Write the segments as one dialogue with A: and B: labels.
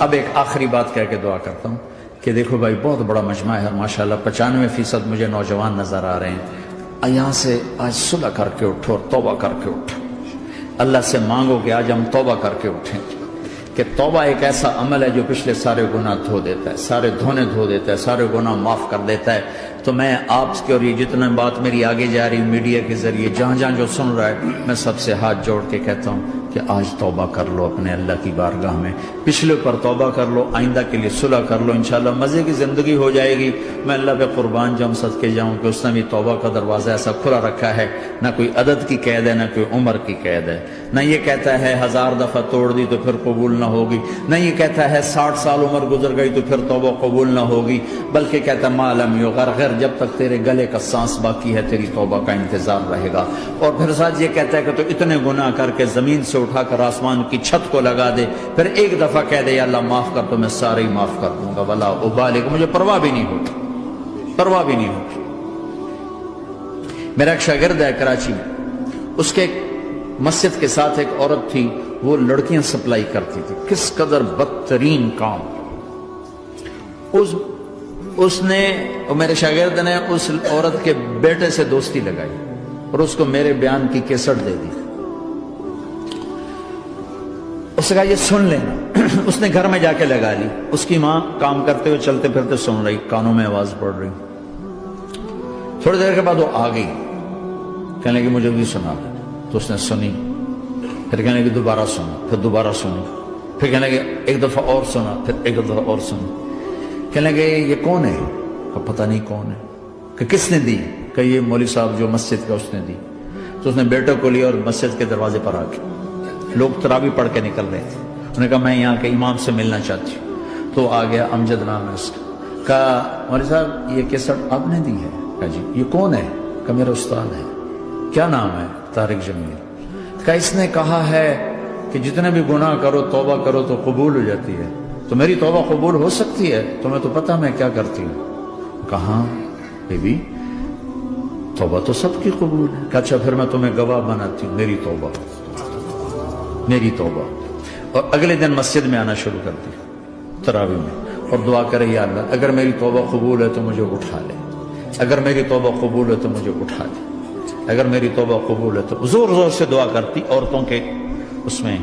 A: اب ایک آخری بات کہہ کے دعا کرتا ہوں کہ دیکھو بھائی بہت بڑا مجمع ہے ماشاءاللہ، 95% مجھے نوجوان نظر آ رہے ہیں۔ یہاں سے آج صلح کر کے اٹھو اور توبہ کر کے اٹھو، اللہ سے مانگو کہ آج ہم توبہ کر کے اٹھیں، کہ توبہ ایک ایسا عمل ہے جو پچھلے سارے گناہ دھو دیتا ہے، سارے دھونے دھو دیتا ہے، سارے گناہ معاف کر دیتا ہے۔ تو میں آپ کے اور یہ جتنا بات میری آگے جا رہی میڈیا کے ذریعے جہاں جہاں جو سن رہا ہے، میں سب سے ہاتھ جوڑ کے کہتا ہوں کہ آج توبہ کر لو اپنے اللہ کی بارگاہ میں، پچھلے پر توبہ کر لو، آئندہ کے لیے صلح کر لو، انشاءاللہ مزے کی زندگی ہو جائے گی۔ میں اللہ پہ قربان جاؤں، صدقے جاؤں کہ اس نے بھی توبہ کا دروازہ ایسا کھلا رکھا ہے، نہ کوئی عدد کی قید ہے، نہ کوئی عمر کی قید ہے، نہ یہ کہتا ہے 1000 دفعہ توڑ دی تو پھر قبول نہ ہوگی، نہ یہ کہتا ہے 60 سال عمر گزر گئی تو پھر توبہ قبول نہ ہوگی، بلکہ کہتا ہے ما لم یغرغر، جب تک تیرے گلے کا سانس باقی ہے تیری توبہ کا انتظار رہے گا۔ اور پھر ساتھ یہ کہتا ہے کہ تو اتنے گناہ کر کے زمین سے اٹھا کر آسمان کی چھت کو لگا دے، پھر ایک دفعہ کہہ دے یا اللہ معاف کر تو میں سارے ہی معاف کر دوں گا، ولا ابالغ، مجھے پرواہ بھی نہیں ہوتی، پرواہ بھی نہیں ہوتی۔ میرا ایک شاگرد ہے کراچی میں، اس کے مسجد کے ساتھ ایک عورت تھی، وہ لڑکیاں سپلائی کرتی تھی، کس قدر بدترین کام۔ اس نے، میرے شاگرد نے اس عورت کے بیٹے سے دوستی لگائی اور اس کو میرے بیان کی کیسٹ دے دی۔ اس نے کہا یہ سن لینا۔ اس نے گھر میں جا کے لگا لی، اس کی ماں کام کرتے ہوئے چلتے پھرتے سن رہی، کانوں میں آواز پڑ رہی۔ تھوڑی دیر کے بعد وہ آ گئی، کہنے لگی مجھے بھی سنا، تو اس نے سنی، پھر کہنے لگی دوبارہ سنا، پھر دوبارہ سنی، پھر کہنے لگی ایک دفعہ اور سنا، پھر ایک دفعہ اور سنی۔ کہنے لگے یہ کون ہے؟ پتہ نہیں کون ہے۔ کہ کس نے دی؟ کہ یہ مولوی صاحب جو مسجد کا اس نے دی۔ تو اس نے بیٹے کو لیا اور مسجد کے دروازے پر آ کے، لوگ تراویح پڑھ کے نکل رہے تھے، انہوں نے کہا میں یہاں کے امام سے ملنا چاہتی ہوں۔ تو آ گیا، امجد نام ہے اس کا، کہا مولوی صاحب یہ کیسٹ آپ نے دی ہے؟ کہا جی۔ یہ کون ہے؟ کہ میرا استاد ہے۔ کیا نام ہے؟ طارق جمیل۔ کہا اس نے کہا ہے کہ جتنے بھی گناہ کرو توبہ کرو تو قبول ہو جاتی ہے، تو میری توبہ قبول ہو سکتی ہے؟ تمہیں تو پتہ میں کیا کرتی ہوں۔ کہاں بی بی توبہ تو سب کی قبول ہے۔ کہا اچھا پھر میں تمہیں گواہ بناتی ہوں، میری توبہ، میری توبہ۔ اور اگلے دن مسجد میں آنا شروع کر دی تراویح میں، اور دعا کرے یا اللہ اگر میری توبہ قبول ہے تو مجھے اٹھا لے، اگر میری توبہ قبول ہے تو مجھے اٹھا لے، اگر میری توبہ قبول ہے تو زور زور سے دعا کرتی، عورتوں کے اس میں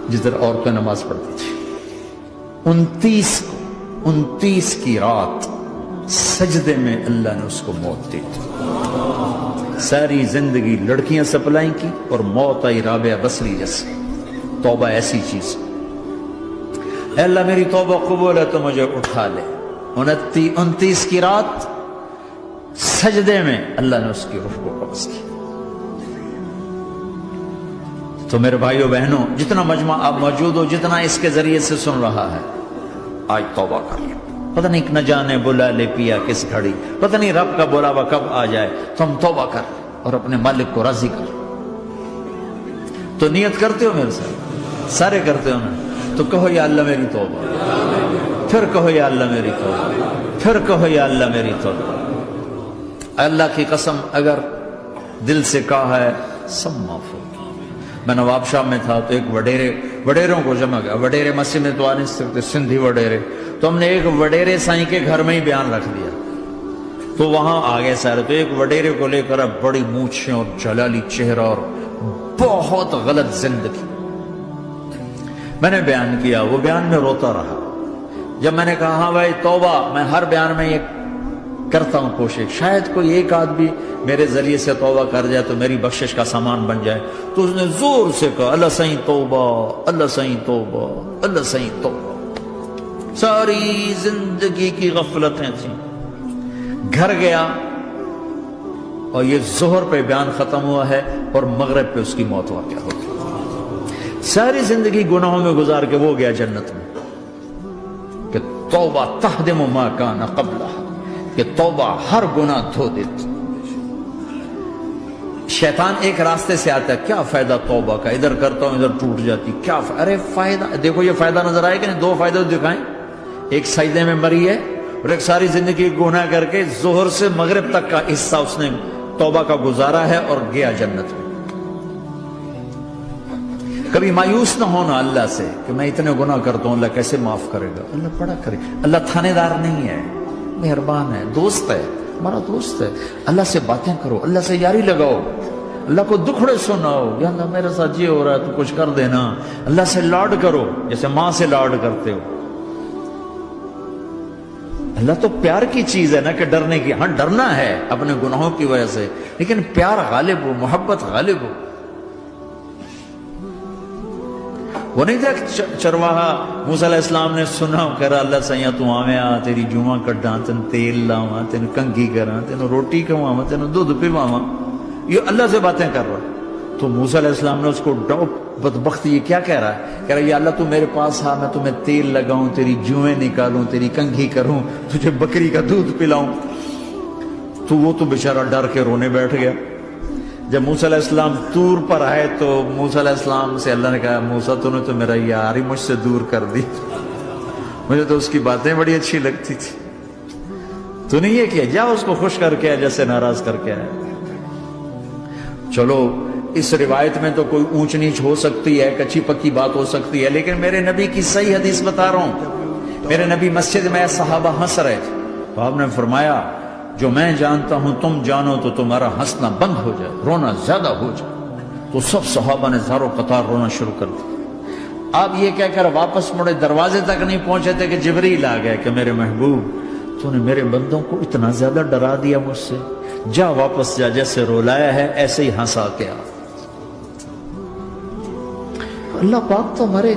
A: جس طرح عورتیں نماز پڑھتی تھی۔ 29 کی رات سجدے میں اللہ نے اس کو موت دی تھی۔ ساری زندگی لڑکیاں سپلائی کی اور موت آئی رابعہ بصری جیسے۔ توبہ ایسی چیز، اے اللہ میری توبہ قبول ہے تو مجھے اٹھا لے۔ 29 کی رات سجدے میں اللہ نے اس کی روح کو قبض کی۔ تو میرے بھائیو بہنوں، جتنا مجمع آپ موجود ہو، جتنا اس کے ذریعے سے سن رہا ہے، آج توبہ کر لو۔ پتہ نہیں نہ جانے بلا لے پیا کس گھڑی، پتہ نہیں رب کا بلاوا کب آ جائے، تو ہم توبہ کر اور اپنے مالک کو راضی کر۔ تو نیت کرتے ہو میرے ساتھ؟ سارے کرتے ہو نا؟ تو کہو یا اللہ میری توبہ، پھر کہو یا اللہ میری توبہ، پھر کہو یا اللہ میری توبہ۔ اللہ کی قسم اگر دل سے کہا ہے سب معاف ہو۔ میں نواب شاہ میں تھا تو ایک وڈیروں کو جمع گیا، وڈیرے مسجد میں تو آ نہیں سکتے، سندھی وڈیرے، تو ہم نے ایک وڈیرے سائیں کے گھر میں ہی بیان رکھ دیا، تو وہاں آگے سارے، تو ایک وڈیرے کو لے کر بڑی مونچھیں اور جلالی چہرہ اور بہت غلط زندگی، میں نے بیان کیا، وہ بیان میں روتا رہا۔ جب میں نے کہا ہاں بھائی توبہ، میں ہر بیان میں یہ کرتا ہوں کوشش، شاید کوئی ایک آدمی میرے ذریعے سے توبہ کر جائے تو میری بخشش کا سامان بن جائے، تو اس نے زور سے کہا اللہ سائیں توبہ، اللہ سائیں توبہ، اللہ سائیں توبہ۔ ساری زندگی کی غفلتیں تھیں۔ گھر گیا اور یہ ظہر پہ بیان ختم ہوا ہے اور مغرب پہ اس کی موت واقع ہو گئی۔ ساری زندگی گناہوں میں گزار کے وہ گیا جنت میں، کہ توبہ تہدم ما کان قبلہ، کہ توبہ ہر گناہ دھو دیتی۔ شیطان ایک راستے سے آتا ہے، کیا فائدہ توبہ کا، ادھر کرتا ہوں ادھر ٹوٹ جاتی، کیا ارے فائدہ، دیکھو یہ فائدہ نظر آئے کہ نہیں؟ 2 فائدے دکھائیں، ایک سجدے میں مری ہے اور ایک ساری زندگی گناہ کر کے ظہر سے مغرب تک کا حصہ اس نے توبہ کا گزارا ہے اور گیا جنت میں۔ کبھی مایوس نہ ہونا اللہ سے کہ میں اتنے گناہ کرتا ہوں، اللہ کیسے معاف کرے گا؟ اللہ بڑا کرے. اللہ تھانے دار نہیں ہے، مہربان ہے، دوست ہے، ہمارا دوست ہے. اللہ سے باتیں کرو، اللہ سے یاری لگاؤ، اللہ کو دکھڑے سناؤ، یا اللہ میرے ساتھ یہ ہو رہا ہے تو کچھ کر دینا. اللہ سے لاڈ کرو جیسے ماں سے لاڈ کرتے ہو. اللہ تو پیار کی چیز ہے نا کہ ڈرنے کی. ہاں ڈرنا ہے اپنے گناہوں کی وجہ سے، لیکن پیار غالب ہو، محبت غالب ہو. وہ نہیں تھا چرواہا موسیٰ علیہ السلام نے سنا، کہہ رہا اللہ سیاں تو آویں آ، تیری جوہاں کڈاں، تین تیل لاواں، تین کنگھی کراں، تین روٹی کھواواں، تین دودھ پواواں. یہ اللہ سے باتیں کر رہا. تو موسیٰ علیہ السلام نے اس کو بدبخت یہ کیا کہہ رہا ہے؟ کہہ رہا ہے یا اللہ تو میرے پاس آ، میں تمہیں تیل لگاؤں، تیری جوئیں نکالوں، تیری کنگھی کروں، تجھے بکری کا دودھ پلاؤں. تو وہ تو بیچارہ ڈر کے رونے بیٹھ گیا. جب موسیٰ علیہ السلام طور پر آئے تو موسیٰ علیہ السلام سے اللہ نے کہا موسیٰ تو نے تو میرا یار ہی مجھ سے دور کر دی، مجھے تو اس کی باتیں بڑی اچھی لگتی تھی. تو نے یہ کیا، جا اس کو خوش کر کے جیسے ناراض کر کے آئے. چلو اس روایت میں تو کوئی اونچ نیچ ہو سکتی ہے، کچی پکی بات ہو سکتی ہے، لیکن میرے نبی کی صحیح حدیث بتا رہا ہوں. میرے نبی مسجد میں صحابہ ہنس رہے تھے تو آپ نے فرمایا جو میں جانتا ہوں تم جانو تو تمہارا ہنسنا بند ہو جائے، رونا زیادہ ہو جائے. تو سب صحابہ نے زاروں قطار رونا شروع کر دیا. آپ یہ کہہ کر واپس مڑے، دروازے تک نہیں پہنچے تھے کہ جبریل آ گئے کہ میرے محبوب تو نے میرے بندوں کو اتنا زیادہ ڈرا دیا مجھ سے، جا واپس جا، جیسے رولایا ہے ایسے ہی ہنسا کے آ. اللہ پاک تو ہمارے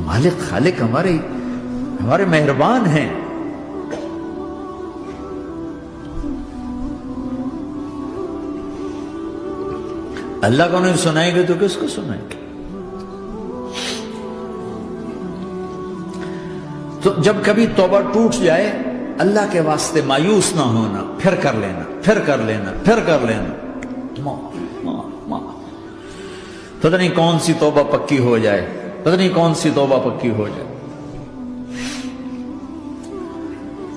A: مالک خالق، ہمارے مہربان ہیں. اللہ کو نہیں سنائیں گے تو کس کو سنائیں گے؟ تو جب کبھی توبہ ٹوٹ جائے اللہ کے واسطے مایوس نہ ہونا، پھر کر لینا، پھر کر لینا، پھر کر لینا. پتہ نہیں کون سی توبہ پکی ہو جائے، پتہ نہیں کون سی توبہ پکی ہو جائے.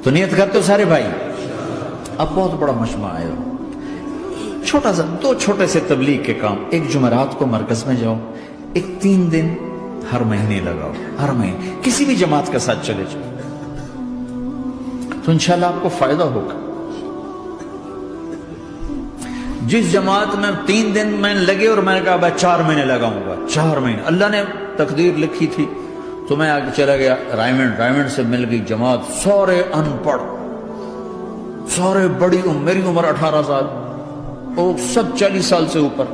A: تو نیت کرتے ہو سارے بھائی؟ اب بہت بڑا مجمع آئے ہو، چھوٹا سا دو چھوٹے سے تبلیغ کے کام. ایک جمعرات کو مرکز میں جاؤ، ایک 3 دن ہر مہینے لگاؤ، ہر مہینے کسی بھی جماعت کے ساتھ چلے جاؤ تو انشاءاللہ آپ کو فائدہ ہوگا. جس جماعت میں 3 دن میں لگے اور میں نے کہا 4 مہینے لگاؤں گا، 4 مہینے اللہ نے تقدیر لکھی تھی تو میں آگے چلا گیا رائمنڈ سے مل گئی جماعت، سارے ان پڑھ، سارے بڑی عمر، میری عمر 18 سال اور سب 40 سال سے اوپر،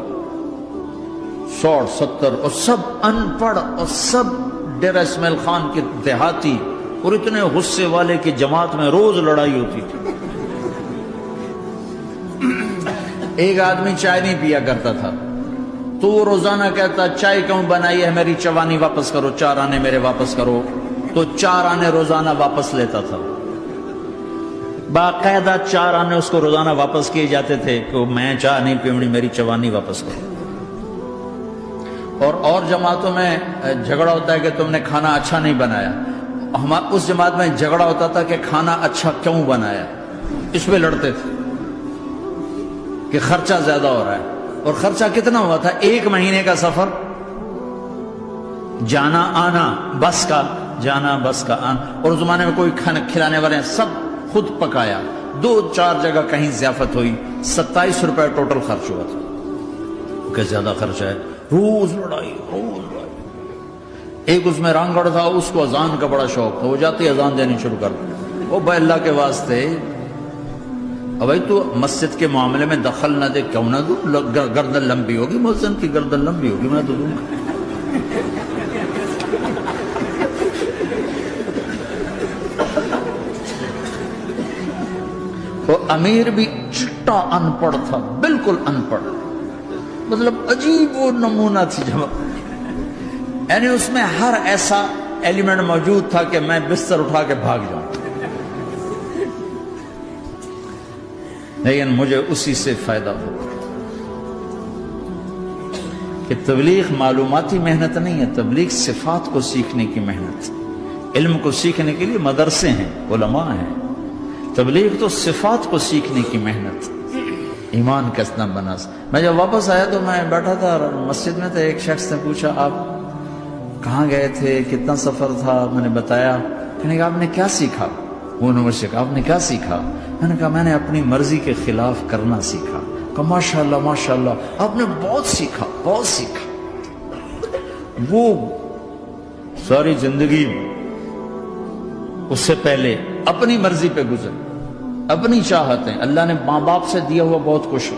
A: 60 70 اور سب ان پڑھ اور سب ڈیرہ اسماعیل خان کے دیہاتی، اور اتنے غصے والے کہ جماعت میں روز لڑائی ہوتی تھی. ایک آدمی چائے نہیں پیا کرتا تھا تو وہ روزانہ کہتا چائے کیوں بنائی ہے، میری چوانی واپس کرو، 4 آنے میرے واپس کرو. تو 4 آنے روزانہ واپس لیتا تھا، باقاعدہ 4 آنے اس کو روزانہ واپس کیے جاتے تھے کہ میں چائے نہیں پیونی، میری چوانی واپس کرو. اور جماعتوں میں جھگڑا ہوتا ہے کہ تم نے کھانا اچھا نہیں بنایا. اس جماعت میں جھگڑا ہوتا تھا کہ کھانا اچھا کیوں بنایا، اس پہ لڑتے تھے کہ خرچہ زیادہ ہو رہا ہے. اور خرچہ کتنا ہوا تھا؟ 1 مہینے کا سفر، جانا آنا، بس کا جانا بس کا آنا. اور اس زمانے میں کوئی کھانا کھلانے والے ہیں، سب خود پکایا. 2-4 جگہ کہیں ضیافت ہوئی، 27 روپے ٹوٹل خرچ ہوا تھا. کہ زیادہ خرچہ ہے، روز لڑائی، روز لڑائی. ایک اس میں رانگڑ تھا، اس کو اذان کا بڑا شوق تھا، وہ جاتی اذان دینی شروع کر دی. وہ بھائی اللہ کے واسطے اب بھائی تو مسجد کے معاملے میں دخل نہ دے، کیوں نہ دوں، گردن لمبی ہوگی، مؤذن کی گردن لمبی ہوگی، میں تو دوں گا. وہ امیر بھی چٹا ان پڑھ تھا، بالکل ان پڑھ، مطلب عجیب وہ نمونہ تھی جماعت. یعنی اس میں ہر ایسا ایلیمنٹ موجود تھا کہ میں بستر اٹھا کے بھاگ جاؤں، لیکن مجھے اسی سے فائدہ ہو کہ تبلیغ معلوماتی محنت نہیں ہے، تبلیغ صفات کو سیکھنے کی محنت. علم کو سیکھنے کے لیے مدرسے ہیں، علماء ہیں، تبلیغ تو صفات کو سیکھنے کی محنت. ایمان کسنا بنا. میں جب واپس آیا تو میں بیٹھا تھا مسجد میں، تو ایک شخص نے پوچھا آپ کہاں گئے تھے، کتنا سفر تھا؟ میں نے بتایا. کہنے کہا آپ نے کیا سیکھا؟ وہ نے مجھ سے کہا آپ نے کیا سیکھا؟ میں نے کہا میں نے اپنی مرضی کے خلاف کرنا سیکھا. کہا ماشاءاللہ ماشاءاللہ، آپ نے بہت سیکھا بہت سیکھا. وہ ساری زندگی اس سے پہلے اپنی مرضی پہ گزر، اپنی چاہتیں، اللہ نے ماں باپ سے دیا ہوا بہت کچھ،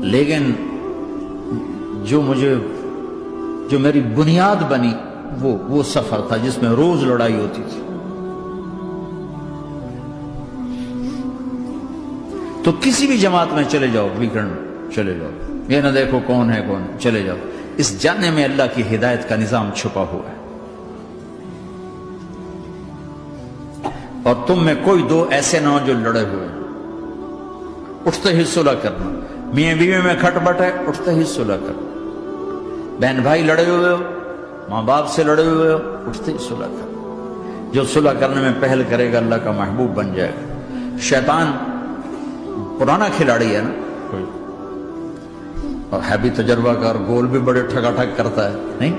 A: لیکن جو میری بنیاد بنی وہ سفر تھا جس میں روز لڑائی ہوتی تھی. تو کسی بھی جماعت میں چلے جاؤ، ویکنڈ چلے جاؤ، یہ نہ دیکھو کون ہے کون، چلے جاؤ. اس جانے میں اللہ کی ہدایت کا نظام چھپا ہوا ہے. اور تم میں کوئی دو ایسے نہ ہو جو لڑے ہوئے، اٹھتے ہی صلح کرنا. میاں بیوی میں کھٹ بٹ ہے، اٹھتے ہی صلح کرنا. بہن بھائی لڑے ہوئے ہو، ماں باپ سے لڑے ہوئے ہو، اٹھتے ہی صلح کرنا. جو صلح کرنے میں پہل کرے گا اللہ کا محبوب بن جائے گا. شیطان پرانا کھلاڑی ہے نا کوئی، اور ہے بھی تجربہ کار، گول بھی بڑے ٹھگا ٹھگ کرتا ہے. نہیں،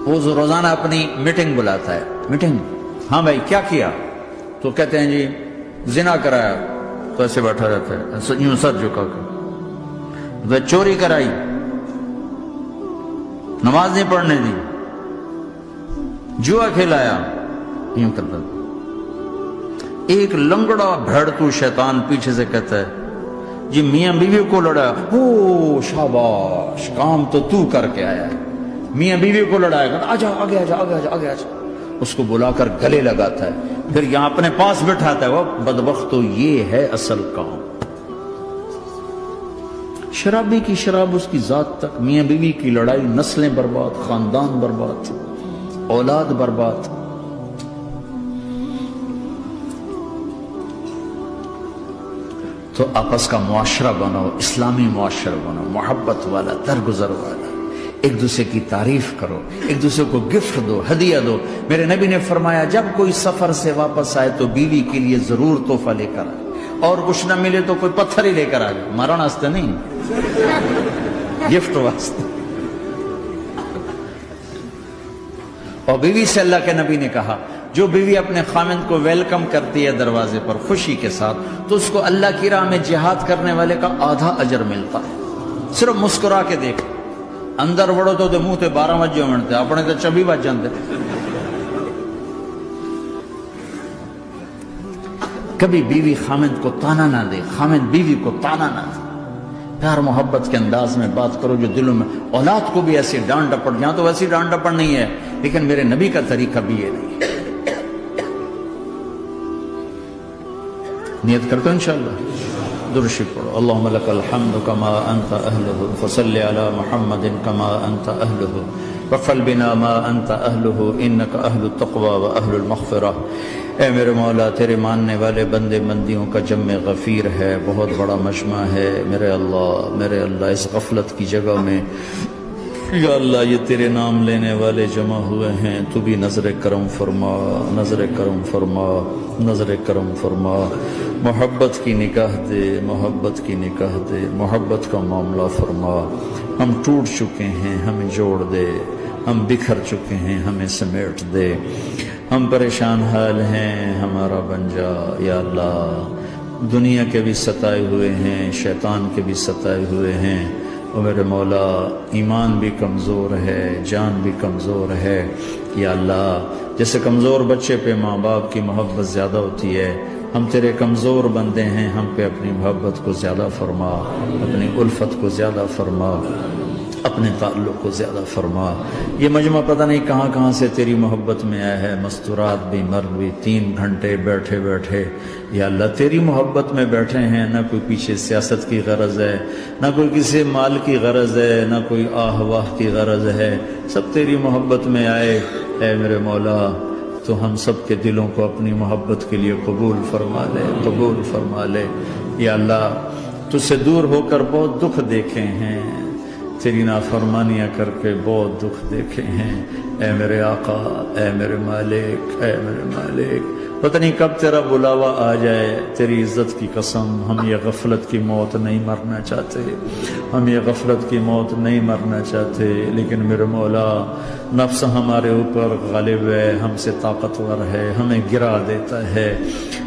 A: وہ روزانہ اپنی میٹنگ بلاتا ہے. میٹنگ، ہاں بھائی کیا کیا؟ تو کہتے ہیں جی زنا کرایا. تو ایسے بیٹھا رہتا ہے یوں سر جھکا کر. چوری کرائی، نماز نہیں پڑھنے دی، جوا کھلایا، یوں کرتا. ایک لنگڑا بھیڑتو شیطان پیچھے سے کہتا ہے جی میاں بیوی کو لڑایا. او شاباش، کام تو کر کے آیا ہے. میاں بیوی کو لڑایا، آجا آگے آجا آگے آجا آگے آجا. اس کو بلا کر گلے لگاتا ہے، پھر یہاں اپنے پاس بٹھاتا ہے. وہ بدبختو، یہ ہے اصل کام. شرابی کی شراب اس کی ذات تک، میاں بیوی کی لڑائی، نسلیں برباد، خاندان برباد، اولاد برباد. تو آپس کا معاشرہ بناؤ، اسلامی معاشرہ بناؤ، محبت والا، درگزر والا. ایک دوسرے کی تعریف کرو، ایک دوسرے کو گفٹ دو، ہدیہ دو. میرے نبی نے فرمایا جب کوئی سفر سے واپس آئے تو بیوی کے لیے ضرور تحفہ لے کر آئے، اور کچھ نہ ملے تو کوئی پتھر ہی لے کر آئے. مارا واسطے نہیں، گفٹ واسطے. اور بیوی سے اللہ کے نبی نے کہا جو بیوی اپنے خامند کو ویلکم کرتی ہے دروازے پر خوشی کے ساتھ، تو اس کو اللہ کی راہ میں جہاد کرنے والے کا آدھا اجر ملتا ہے. صرف مسکرا کے دیکھ. اندر وڑو تو منہ تے 12 بجے منتے، اپنے تو 24 بج جاندے. کبھی بیوی خامند کو تانا نہ دے، خامند بیوی کو تانا نہ دے. پیار محبت کے انداز میں بات کرو جو دلوں میں. اولاد کو بھی ایسی ڈانٹ ڈپٹ، یہاں تو ویسی ڈانٹ ڈپٹ نہیں ہے، لیکن میرے نبی کا طریقہ بھی یہ نہیں ہے. نیت کرتے ہو انشاءاللہ. درشی پڑھو. اللہم لک الحمد کما انت اہلہ، فصل علی محمد کما انت اہلہ، وفعل بنا ما انت اہلہ، انک اہل التقوی و اہل المغفرہ. اے میرے مولا، تیرے ماننے والے بندے بندیوں کا جمع غفیر ہے، بہت بڑا مجمع ہے. میرے اللہ اس غفلت کی جگہ میں یا اللہ یہ تیرے نام لینے والے جمع ہوئے ہیں، تو بھی نظر کرم فرما، نظر کرم فرما، نظر کرم فرما. محبت کی نکاح دے، محبت کی نکاح دے، محبت کا معاملہ فرما. ہم ٹوٹ چکے ہیں، ہمیں جوڑ دے. ہم بکھر چکے ہیں، ہمیں سمیٹ دے. ہم پریشان حال ہیں، ہمارا بن جا یا اللہ. دنیا کے بھی ستائے ہوئے ہیں، شیطان کے بھی ستائے ہوئے ہیں. اور میرے مولا ایمان بھی کمزور ہے، جان بھی کمزور ہے یا اللہ. جیسے کمزور بچے پہ ماں باپ کی محبت زیادہ ہوتی ہے، ہم تیرے کمزور بندے ہیں، ہم پہ اپنی محبت کو زیادہ فرما، اپنی الفت کو زیادہ فرما، اپنے تعلق کو زیادہ فرما. یہ مجمع پتہ نہیں کہاں کہاں سے تیری محبت میں آیا ہے. مستورات بھی، مرد بھی، 3 گھنٹے بیٹھے بیٹھے یا اللہ تیری محبت میں بیٹھے ہیں. نہ کوئی پیچھے سیاست کی غرض ہے، نہ کوئی کسی مال کی غرض ہے، نہ کوئی آہ واہ کی غرض ہے. سب تیری محبت میں آئے. اے میرے مولا تو ہم سب کے دلوں کو اپنی محبت کے لیے قبول فرما لے، قبول فرما لے. یا اللہ تجھ سے دور ہو کر بہت دکھ دیکھے ہیں، تیری نافرمانیاں کر کے بہت دکھ دیکھے ہیں، اے میرے آقا، اے میرے مالک، اے میرے مالک، پتہ نہیں کب تیرا بلاوا آ جائے، تیری عزت کی قسم ہم یہ غفلت کی موت نہیں مرنا چاہتے، ہم یہ غفلت کی موت نہیں مرنا چاہتے، لیکن میرے مولا نفس ہمارے اوپر غالب ہے، ہم سے طاقتور ہے، ہمیں گرا دیتا ہے،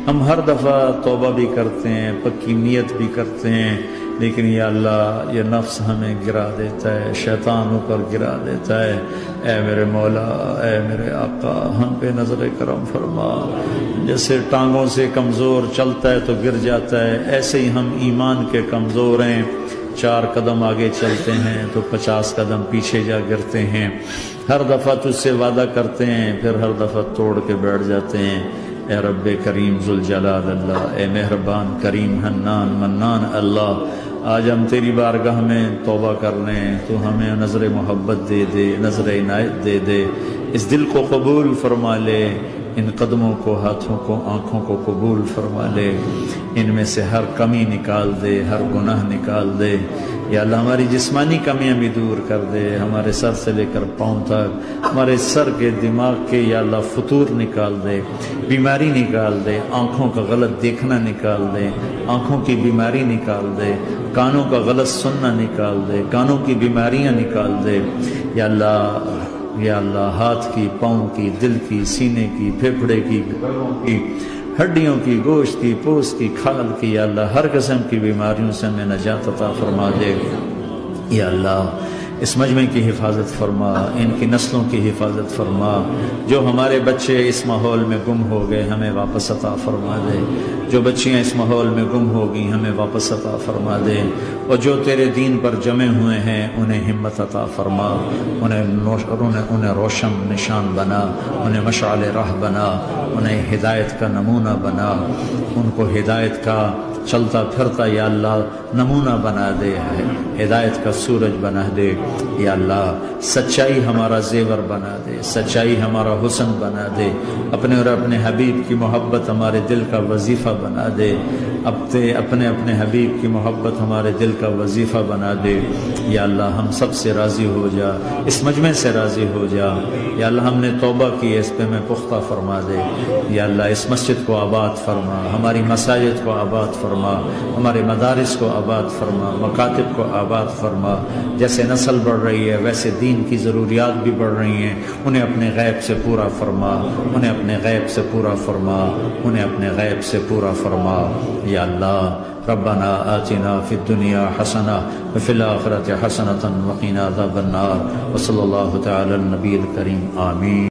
A: ہم ہر دفعہ توبہ بھی کرتے ہیں، پکی نیت بھی کرتے ہیں، لیکن یا اللہ یہ نفس ہمیں گرا دیتا ہے، شیطان اوپر گرا دیتا ہے۔ اے میرے مولا، اے میرے آقا، ہم پہ نظر کرم فرما، جیسے ٹانگوں سے کمزور چلتا ہے تو گر جاتا ہے، ایسے ہی ہم ایمان کے کمزور ہیں، 4 قدم آگے چلتے ہیں تو 50 قدم پیچھے جا گرتے ہیں، ہر دفعہ تجھ سے وعدہ کرتے ہیں پھر ہر دفعہ توڑ کے بیٹھ جاتے ہیں۔ اے رب کریم ذوالجلال اللہ، اے مہربان کریم حنان منان اللہ، آج ہم تیری بارگاہ میں توبہ کر رہے ہیں، تو ہمیں نظر محبت دے دے، نظر عنایت دے دے، اس دل کو قبول فرما لے، ان قدموں کو، ہاتھوں کو، آنکھوں کو قبول فرما لے، ان میں سے ہر کمی نکال دے، ہر گناہ نکال دے، یا اللہ ہماری جسمانی کمیاں بھی دور کر دے، ہمارے سر سے لے کر پاؤں تک، ہمارے سر کے دماغ کے یا اللہ فطور نکال دے، بیماری نکال دے، آنکھوں کا غلط دیکھنا نکال دے، آنکھوں کی بیماری نکال دے، کانوں کا غلط سننا نکال دے، کانوں کی بیماریاں نکال دے، یا اللہ، یا اللہ ہاتھ کی، پاؤں کی، دل کی، سینے کی، پھیپھڑے کی، گردوں کی، ہڈیوں کی، گوشت کی، پوست کی، کھال کی، یا اللہ ہر قسم کی بیماریوں سے ہمیں نجات عطا فرما دے، یا اللہ اس مجمع کی حفاظت فرما، ان کی نسلوں کی حفاظت فرما، جو ہمارے بچے اس ماحول میں گم ہو گئے ہمیں واپس عطا فرما دے، جو بچیاں اس ماحول میں گم ہو گئی ہمیں واپس عطا فرما دے، اور جو تیرے دین پر جمے ہوئے ہیں انہیں ہمت عطا فرما، انہیں روشن نشان بنا، انہیں مشعل راہ بنا، انہیں ہدایت کا نمونہ بنا، ان کو ہدایت کا چلتا پھرتا یا اللہ نمونہ بنا دے، ہدایت کا سورج بنا دے، یا اللہ سچائی ہمارا زیور بنا دے، سچائی ہمارا حسن بنا دے، اپنے اور اپنے حبیب کی محبت ہمارے دل کا وظیفہ بنا دے، اپنے حبیب کی محبت ہمارے دل کا وظیفہ بنا دے، یا اللہ ہم سب سے راضی ہو جا، اس مجمع سے راضی ہو جا، یا اللہ ہم نے توبہ کی ہے اس پہ میں پختہ فرما دے، یا اللہ اس مسجد کو آباد فرما، ہماری مساجد کو آباد فرما، ہمارے مدارس کو آباد فرما، مکاتب کو آباد فرما، جیسے نسل بڑھ رہی ہے ویسے دین کی ضروریات بھی بڑھ رہی ہیں، انہیں اپنے غیب سے پورا فرما، انہیں اپنے غیب سے پورا فرما، انہیں اپنے غیب سے پورا فرما، یا اللہ ربنا آتنا فی الدنیا حسنہ وفی الآخرۃ حسنۃ وقنا عذاب النار، وصلی اللہ تعالی النبی الکریم، آمین۔